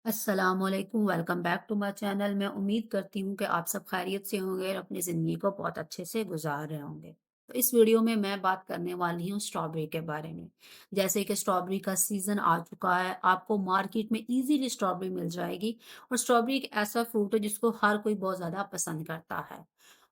अस्सलामुअलैकुम, welcome back to my channel. मैं उम्मीद करती हूँ कि आप सब खैरियत से होंगे और अपनी ज़िंदगी को बहुत अच्छे से गुजार रहे होंगे। तो इस वीडियो में मैं बात करने वाली हूँ स्ट्रॉबेरी के बारे में। जैसे कि स्ट्रॉबेरी का सीज़न आ चुका है, आपको मार्केट में इजीली स्ट्रॉबेरी मिल जाएगी। और स्ट्रॉबेरी एक ऐसा फ्रूट है जिसको हर कोई बहुत ज़्यादा पसंद करता है।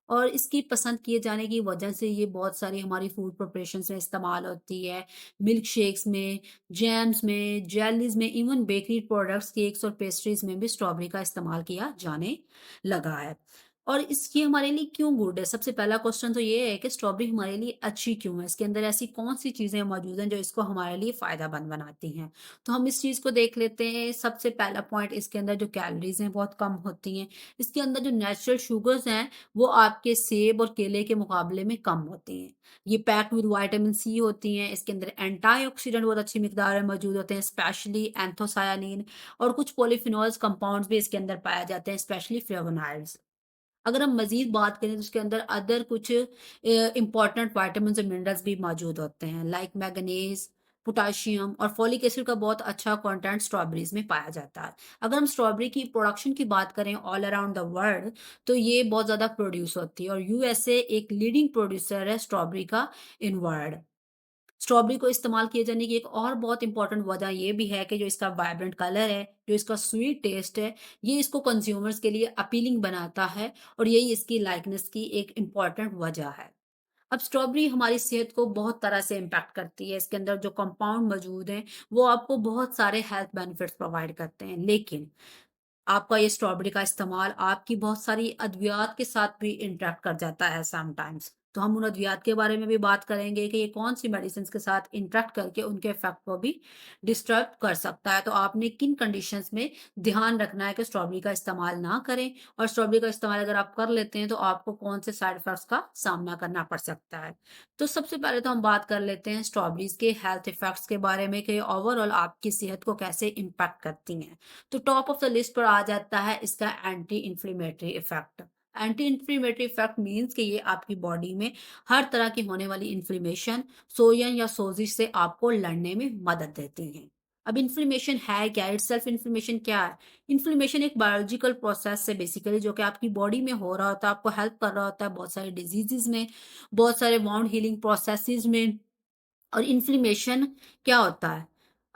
और इसकी पसंद किए जाने की वजह से ये बहुत सारी हमारी फूड प्रिपरेशंस में इस्तेमाल होती है। मिल्क शेक्स में, जैम्स में, जेलीज़ में, इवन बेकरी प्रोडक्ट्स, केक्स और पेस्ट्रीज़ में भी स्ट्रॉबेरी का इस्तेमाल किया जाने लगा है। और इसकी हमारे लिए क्यों गुड है? सबसे पहला क्वेश्चन तो ये है कि स्ट्रॉबेरी हमारे लिए अच्छी क्यों है? इसके अंदर ऐसी कौन-सी चीज़ें मौजूद हैं जो इसको हमारे लिए फ़ायदेमंद बनाती हैं? तो हम इस चीज़ को देख लेते हैं। सबसे पहला पॉइंट, इसके अंदर जो कैलोरीज़ हैं बहुत कम होती हैं। इसके अंदर जो नेचुरल शुगर्स हैं वो आपके सेब और केले के मुकाबले में कम होती हैं। ये पैक्ड विद विटामिन सी होती हैं। इसके अंदर एंटीऑक्सीडेंट बहुत अच्छी मिकदार में मौजूद होते हैं, स्पेशली एंथोसायानिन। और कुछ पॉलीफिनोल्स कंपाउंड्स भी इसके अंदर पाए जाते हैं, स्पेशली फ्लेवोनॉइड्स। अगर हम मज़ीद बात करें तो उसके अंदर अदर कुछ इम्पोर्टेंट विटामिन्स और मिनरल्स भी मौजूद होते हैं, लाइक मैंगनीज, पोटेशियम और फोलिक एसिड का बहुत अच्छा कंटेंट स्ट्रॉबेरीज में पाया जाता है। अगर हम स्ट्रॉबेरी की प्रोडक्शन की बात करें ऑल अराउंड द वर्ल्ड, तो ये बहुत ज़्यादा प्रोड्यूस होती है और यूएसए एक लीडिंग प्रोड्यूसर है स्ट्रॉबेरी का इन वर्ल्ड। स्ट्रॉबेरी को इस्तेमाल किए जाने की एक और बहुत इंपॉर्टेंट वजह ये भी है कि जो इसका वाइब्रेंट कलर है, जो इसका स्वीट टेस्ट है, ये इसको कंज्यूमर्स के लिए अपीलिंग बनाता है और यही इसकी लाइकनेस की एक इम्पॉर्टेंट वजह है। अब स्ट्रॉबेरी हमारी सेहत को बहुत तरह से इम्पैक्ट करती है। इसके अंदर जो कंपाउंड मौजूद हैं, वो आपको बहुत सारे हेल्थ बेनिफिट्स प्रोवाइड करते हैं। लेकिन आपका ये स्ट्रॉबेरी का इस्तेमाल आपकी बहुत सारी अद्वियात के साथ भी इंटरेक्ट कर जाता है समटाइम्स। तो हम उन अद्वियात के बारे में भी बात करेंगे कि ये कौन सी मेडिसिन के साथ इंटरेक्ट करके उनके इफेक्ट को भी डिस्टर्ब कर सकता है। तो आपने किन कंडीशंस में ध्यान रखना है कि स्ट्रॉबेरी का इस्तेमाल ना करें, और स्ट्रॉबेरी का इस्तेमाल अगर आप कर लेते हैं तो आपको कौन से साइड इफेक्ट्स का सामना करना पड़ सकता है। तो सबसे पहले तो हम बात कर लेते हैं स्ट्रॉबेरीज के हेल्थ इफेक्ट्स के बारे में कि ओवरऑल आपकी सेहत को कैसे इम्पैक्ट करती हैं। तो टॉप ऑफ द लिस्ट पर आ जाता है इसका anti inflammatory effect. Anti inflammatory effect means कि ये आपकी बॉडी में हर तरह की होने वाली इन्फ्लेमेशन, सोजन या सोजिश से आपको लड़ने में मदद देती हैं। अब इन्फ्लेमेशन है क्या? इटसेल्फ इन्फ्लेमेशन क्या है? इन्फ्लेमेशन एक बायोलॉजिकल प्रोसेस है बेसिकली, जो कि आपकी बॉडी में हो रहा होता है, आपको हेल्प कर रहा होता है बहुत सारे डिजीजेज में, बहुत सारे वाउंड हीलिंग प्रोसेसेस में। और इन्फ्लेमेशन क्या होता है?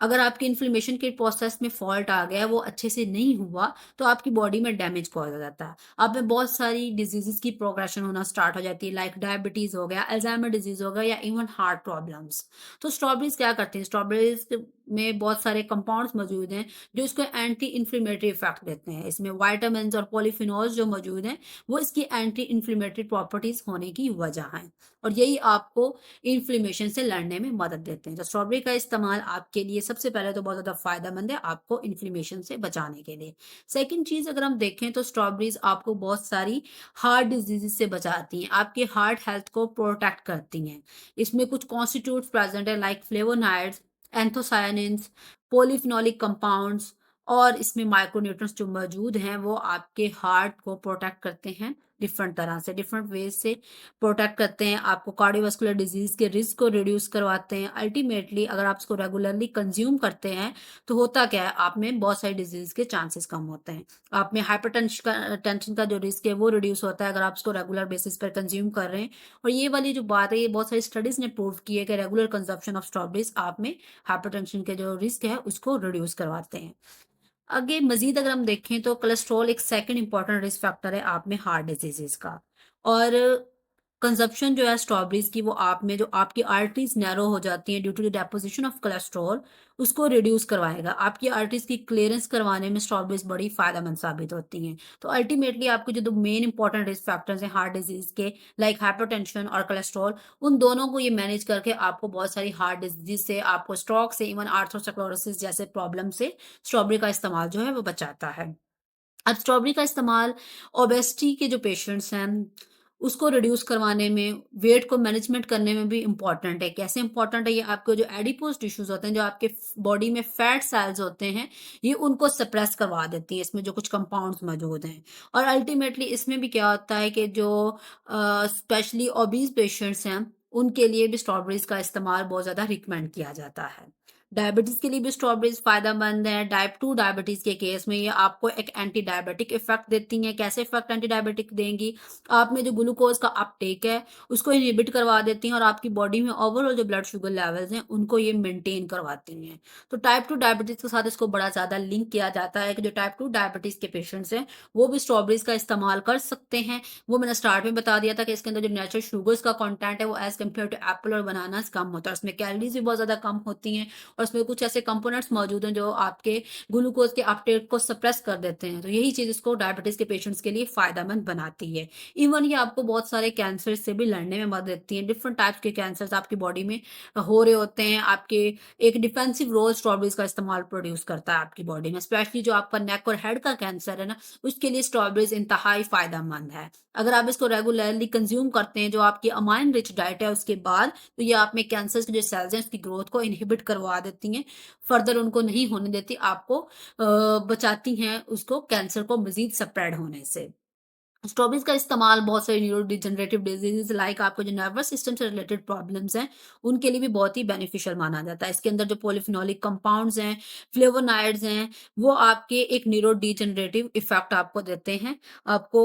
अगर आपकी इन्फ्लेमेशन के प्रोसेस में फॉल्ट आ गया, वो अच्छे से नहीं हुआ, तो आपकी बॉडी में डैमेज कॉज़ हो जाता है। आप में बहुत सारी डिज़ीज़ेज़ की प्रोग्रेशन होना स्टार्ट हो जाती है, लाइक डायबिटीज़ हो गया, अल्ज़ाइमर डिज़ीज़ हो गया या इवन हार्ट प्रॉब्लम्स। तो स्ट्रॉबेरीज़ क्या करती हैं? स्ट्रॉबेरीज़ में बहुत सारे कंपाउंड्स मौजूद हैं, जो इसको एंटी इन्फ्लेमेटरी इफ़ेक्ट देते हैं। इसमें विटामिन्स और पॉलीफिनोल्स जो मौजूद हैं, वो इसकी एंटी इन्फ्लेमेटरी प्रॉपर्टीज़ होने की वजह हैं। और यही आपको इन्फ्लेमेशन से लड़ने में मदद देते हैं। तो स्ट्रॉबेरी का इस्तेमाल आपके लिए सबसे पहले तो बहुत ज़्यादा फ़ायदेमंद है, आपको इन्फ्लेमेशन से बचाने के लिए। सेकंड चीज़ अगर हम देखें तो स्ट्रॉबेरीज़ आपको बहुत सारी हार्ट डिज़ीज़ेज़ से बचाती हैं, आपके हार्ट हेल्थ को प्रोटेक्ट करती हैं। इसमें कुछ कॉन्स्टिट्यूट्स प्रेज़ेंट है, लाइक फ्लेवोनॉइड्स, एंथोसायनिन्स, पॉलीफिनोलिक कंपाउंड्स। और इसमें माइक्रोन्यूट्रिएंट्स जो मौजूद हैं, वो आपके हार्ट को प्रोटेक्ट करते हैं डिफरेंट तरह से, डिफरेंट वेज़ से प्रोटेक्ट करते हैं, आपको कार्डियोवास्कुलर डिजीज़ के रिस्क को रिड्यूस करवाते हैं। अल्टीमेटली अगर आप इसको रेगुलरली कंज़्यूम करते हैं, तो होता क्या है, आप में बहुत सारी डिजीज़ के चांसेस कम होते हैं। आप में टेंशन का जो रिस्क है वो रिड्यूस होता है अगर आप इसको रेगुलर बेसिस पर कंज़्यूम कर रहे हैं। और ये वाली जो बात है, ये बहुत सारी स्टडीज़ ने प्रूव की है कि रेगुलर कंज़म्पशन ऑफ स्ट्रॉबेरीज़ आप में हाइपरटेंशन के जो रिस्क है उसको रिड्यूस करवाते हैं। आगे मज़ीद अगर हम देखें तो कोलेस्ट्रॉल एक सेकंड इम्पॉर्टेंट रिस्क फैक्टर है आप में हार्ट डिजीज़ेज़ का। और कंज़प्शन जो है स्ट्रॉबेरीज़ की, वो आप में जो आपकी आर्टरीज़ नैरो हो जाती हैं due to the deposition of cholesterol, उसको रिड्यूस करवाएगा। आपकी आर्टरीज़ की क्लीयरेंस करवाने में स्ट्रॉबेरीज़ बड़ी फ़ायदेमंद साबित होती हैं। तो अल्टीमेटली आपके जो 2 मेन इम्पॉर्टेंट रिस्क फैक्टर्स हैं हार्ट डिज़ीज़ के, लाइक हाइपरटेंशन और कोलेस्ट्रॉल, उन दोनों को ये मैनेज करके आपको बहुत सारी हार्ट डिज़ीज़ से, आपको स्ट्रोक से, इवन आर्थरोस्क्लेरोसिस जैसे प्रॉब्लम से स्ट्रॉबेरी का इस्तेमाल जो है वो बचाता है। अब स्ट्रॉबेरी का इस्तेमाल ओबेसिटी के जो पेशेंट्स हैं, उसको रिड्यूस करवाने में, वेट को मैनेजमेंट करने में भी इम्पोर्टेंट है। कैसे इम्पोर्टेंट है ये? आपके जो एडिपोज़ टिश्यूज़ होते हैं, जो आपके बॉडी में फैट सेल्स होते हैं, ये उनको सप्रेस करवा देती हैं, इसमें जो कुछ कंपाउंड्स मौजूद हैं। और अल्टीमेटली इसमें भी क्या होता है कि जो स्पेशली ओबीज़ पेशेंट्स हैं, उनके लिए भी स्ट्रॉबेरीज़ का इस्तेमाल बहुत ज़्यादा रिकमेंड किया जाता है। डायबिटीज़ के लिए भी स्ट्रॉबेरीज़ फ़ायदेमंद है। टाइप 2 डायबिटीज़ के केस में ये आपको एक एंटी डायबिटिक इफ़ेक्ट देती हैं। कैसे इफ़ेक्ट एंटी डायबिटिक देंगी? आप में जो ग्लूकोज़ का अपटेक है, उसको इनहिबिट करवा देती हैं और आपकी बॉडी में ओवरऑल जो ब्लड शुगर लेवल्स हैं, उनको ये मेंटेन करवाती हैं। तो टाइप 2 डायबिटीज़ के साथ इसको बड़ा ज़्यादा लिंक किया जाता है कि जो टाइप 2 डायबिटीज़ के पेशेंट्स हैं, वो भी स्ट्रॉबेरीज़ का इस्तेमाल कर सकते हैं। वो मैंने स्टार्ट में बता दिया था कि इसके अंदर जो नेचुरल शुगर्स का कंटेंट है, वो एज़ कम्पेयर टू एप्पल और बनानास कम होता है। उसमें कैलोरीज़ भी बहुत ज़्यादा कम होती हैं और उसमें कुछ ऐसे कंपोनेंट्स मौजूद हैं जो आपके ग्लूकोज़ के अपटेक को सप्रेस कर देते हैं। तो यही चीज़ इसको डायबिटीज़ के पेशेंट्स के लिए फ़ायदेमंद बनाती है। इवन ये आपको बहुत सारे कैंसर से भी लड़ने में मदद देती है। डिफरेंट टाइप्स के कैंसर्स आपकी बॉडी में हो रहे होते हैं। आपके एक डिफेंसिव रोल स्ट्रॉबेरीज़ का इस्तेमाल प्रोड्यूस करता है आपकी बॉडी में। स्पेशली जो आपका नेक और हेड का कैंसर है ना, उसके लिए स्ट्रॉबेरीज़ इंतहाई फ़ायदेमंद है। अगर आप इसको रेगुलरली कंज़्यूम करते हैं, जो आपकी अमाइन रिच डाइट है उसके बाद, तो ये आप में कैंसर्स के जो सेल्स हैं उसकी ग्रोथ को इनहिबिट करवा देती हैं। फर्दर उनको नहीं होने देती, आपको बचाती हैं उसको कैंसर को मज़ीद स्प्रेड होने से। स्ट्रॉबेरीज़ का इस्तेमाल बहुत सारी न्यूरो डिजेनरेटिव डिजीज़ लाइक आपको जो नर्वस सिस्टम से रिलेटेड प्रॉब्लम्स हैं, उनके लिए भी बहुत ही बेनिफिशियल माना जाता है। इसके अंदर जो पॉलीफेनोलिक कंपाउंड्स हैं, फ्लेवोनॉइड्स हैं, वो आपके एक न्यूरो डिजेनरेटिव इफ़ेक्ट आपको देते हैं। आपको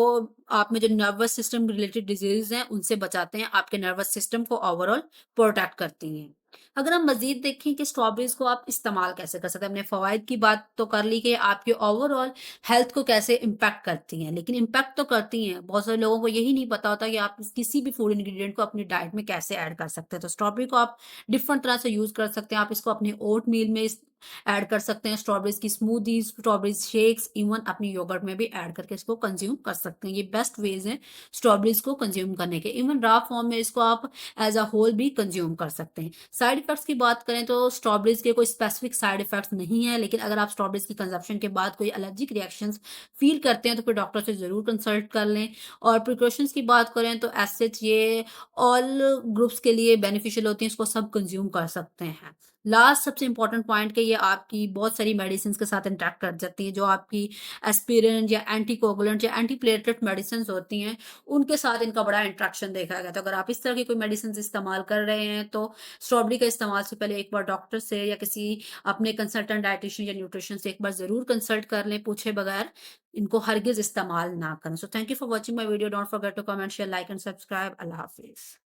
आप में जो नर्वस सिस्टम रिलेटेड डिजीज़ हैं, उनसे बचाते हैं, आपके नर्वस सिस्टम को ओवरऑल प्रोटेक्ट करती हैं। अगर हम मज़ीद देखें कि स्ट्रॉबेरीज़ को आप इस्तेमाल कैसे कर सकते हैं, हमने फ़वाइद की बात तो कर ली कि आपके ओवरऑल हेल्थ को कैसे इम्पैक्ट करती हैं, लेकिन इम्पैक्ट तो करती हैं। बहुत सारे लोगों को यही नहीं पता होता कि आप किसी भी फूड इंग्रीडिएंट को अपनी डाइट में कैसे ऐड कर सकते हैं। तो स्ट्रॉबेरी को आप डिफरेंट तरह से यूज़ कर सकते हैं। आप इसको अपने ओट मील में ऐड कर सकते हैं, स्ट्रॉबेरीज़ की स्मूदीज़, स्ट्रॉबेरीज़ शेक्स, इवन अपनी योगर्ट में भी ऐड करके इसको कंज़्यूम कर सकते हैं। ये बेस्ट वेज़ हैं स्ट्रॉबेरीज़ को कंज़्यूम करने के। इवन रॉ फॉर्म में इसको आप एज़ अ होल भी कंज़्यूम कर सकते हैं। साइड इफ़ेक्ट्स की बात करें तो स्ट्रॉबेरीज़ के कोई स्पेसिफिक साइड इफ़ेक्ट्स नहीं है, लेकिन अगर आप स्ट्रॉबेरीज़ की कंज़म्पशन के बाद कोई एलर्जिक रिएक्शंस फ़ील करते हैं तो फिर डॉक्टर से ज़रूर कंसल्ट कर लें। और प्रिकॉशंस की बात करें तो एज़ सच ये ऑल ग्रुप्स के लिए बेनिफिशियल होती हैं, इसको सब कंज़्यूम कर सकते हैं। लास्ट सबसे इम्पोर्टेंट पॉइंट कि ये आपकी बहुत सारी मेडिसिन्स के साथ इंटरैक्ट कर जाती हैं, जो आपकी एस्पिरिन या एंटीकोगुलेंट या एंटीप्लेटलेट मेडिसिन्स होती हैं, उनके साथ इनका बड़ा इंटरैक्शन देखा गया। तो अगर आप इस तरह की कोई मेडिसिन्स इस्तेमाल कर रहे हैं, तो स्ट्रॉबेरी का इस्तेमाल से पहले एक बार डॉक्टर से या किसी अपने कंसल्टेंट डायटीशियन या न्यूट्रिशन से एक बार ज़रूर कंसल्ट कर लें, पूछे बगैर इनको हरगिज़ इस्तेमाल ना करें। So thank you for watching my video. Don't forget to comment, share, like and subscribe. अल्लाह हाफ़िज़।